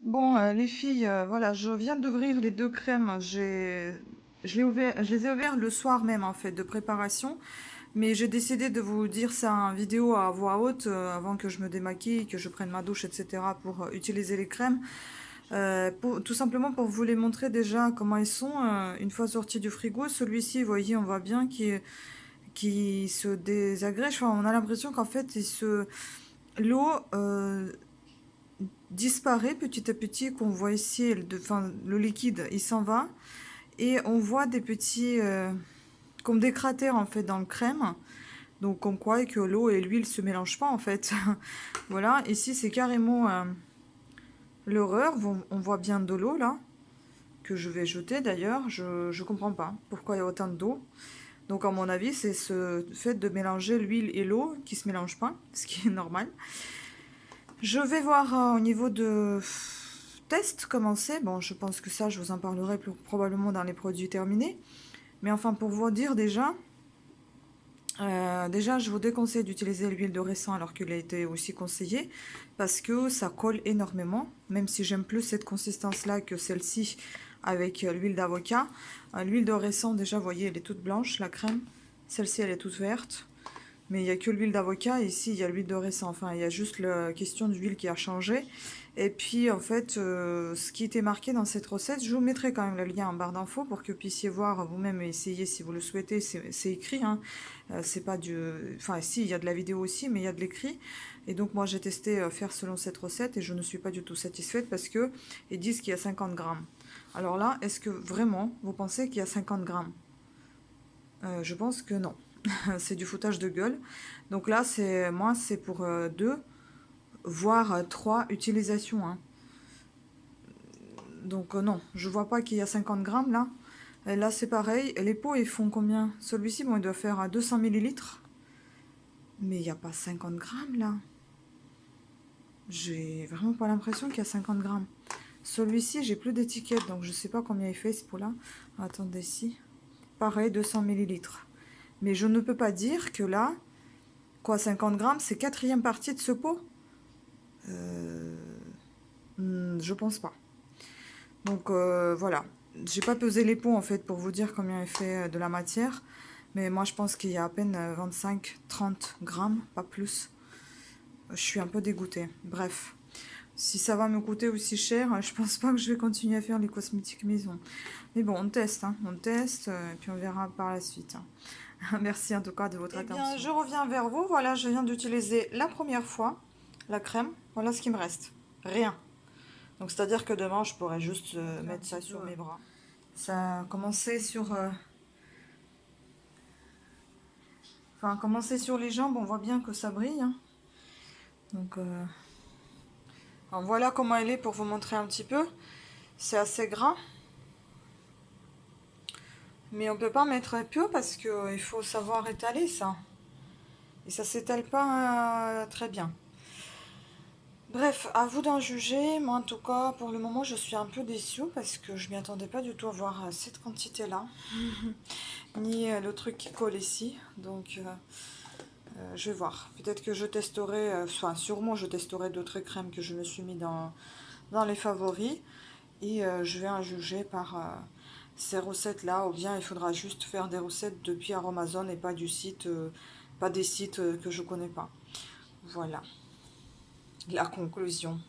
Bon, les filles, voilà, je viens d'ouvrir les deux crèmes. Je les ai ouverts le soir même, en fait, de préparation. Mais j'ai décidé de vous dire ça en vidéo à voix haute avant que je me démaquille, que je prenne ma douche, etc. pour utiliser les crèmes. Tout simplement pour vous les montrer déjà comment ils sont une fois sortis du frigo. Celui-ci, vous voyez, on voit bien qu'il se désagrège. Enfin, on a l'impression qu'en fait, l'eau disparaît petit à petit, qu'on voit ici, enfin, le liquide, il s'en va. Et on voit des petits, comme des cratères en fait dans le crème. Donc comme quoi que l'eau et l'huile se mélangent pas en fait. Voilà, ici c'est carrément l'horreur. On voit bien de l'eau là, que je vais jeter d'ailleurs. Je comprends pas pourquoi il y a autant d'eau. Donc à mon avis c'est ce fait de mélanger l'huile et l'eau qui se mélangent pas, ce qui est normal. Je vais voir au niveau de test comment c'est. Bon, je pense que ça je vous en parlerai probablement dans les produits terminés. Mais enfin pour vous dire déjà, je vous déconseille d'utiliser l'huile de raisin alors qu'il a été aussi conseillé parce que ça colle énormément, même si j'aime plus cette consistance-là que celle-ci avec l'huile d'avocat. L'huile de raisin, déjà, vous voyez, elle est toute blanche, la crème. Celle-ci, elle est toute verte. Mais il n'y a que l'huile d'avocat. Ici, il y a l'huile de raisin. Enfin, il y a juste la question d'huile qui a changé. Et puis, en fait, ce qui était marqué dans cette recette, je vous mettrai quand même le lien en barre d'infos pour que vous puissiez voir vous-même et essayer si vous le souhaitez. C'est écrit, hein. C'est pas du... Enfin, si, il y a de la vidéo aussi, mais il y a de l'écrit. Et donc, moi, j'ai testé faire selon cette recette et je ne suis pas du tout satisfaite parce que ils disent qu'il y a 50 grammes. Alors là, est-ce que vraiment vous pensez qu'il y a 50 grammes? Je pense que non. C'est du foutage de gueule. Donc là, c'est pour deux, voire trois utilisations, hein. Donc non, je vois pas qu'il y a 50 grammes là. Et là, c'est pareil. Et les pots, ils font combien? Celui-ci, bon, il doit faire à 200 millilitres. Mais il n'y a pas 50 grammes là. J'ai vraiment pas l'impression qu'il y a 50 grammes. Celui-ci, j'ai plus d'étiquette, donc je sais pas combien il fait ce pot-là. Attendez, ici. Pareil, 200 millilitres. Mais je ne peux pas dire que là, quoi, 50 grammes, c'est quatrième partie de ce pot. Je pense pas. Donc voilà. J'ai pas pesé les pots en fait pour vous dire combien il fait de la matière. Mais moi je pense qu'il y a à peine 25-30 grammes, pas plus. Je suis un peu dégoûtée. Bref. Si ça va me coûter aussi cher, je pense pas que je vais continuer à faire les cosmétiques maison. Mais bon, on teste, hein. On teste, et puis on verra par la suite, hein. Merci en tout cas de votre attention. Eh bien, je reviens vers vous. Voilà, je viens d'utiliser la première fois la crème. Voilà ce qui me reste. Rien. Donc c'est-à-dire que demain, je pourrais juste mettre ça sur mes bras. Ça a commencé sur... Enfin, commencé sur les jambes, on voit bien que ça brille, hein. Donc, alors voilà comment elle est pour vous montrer un petit peu. C'est assez gras. Mais on peut pas mettre peu parce qu'il faut savoir étaler ça. Et ça s'étale pas très bien. Bref, à vous d'en juger. Moi, en tout cas, pour le moment, je suis un peu déçue parce que je m'y attendais pas du tout à voir cette quantité-là. Ni le truc qui colle ici. Donc, je vais voir. Peut-être que je testerai, enfin, sûrement, je testerai d'autres crèmes que je me suis mis dans les favoris. Et je vais en juger par ces recettes-là. Ou bien il faudra juste faire des recettes depuis Amazon et pas du site, pas des sites que je connais pas. Voilà la conclusion.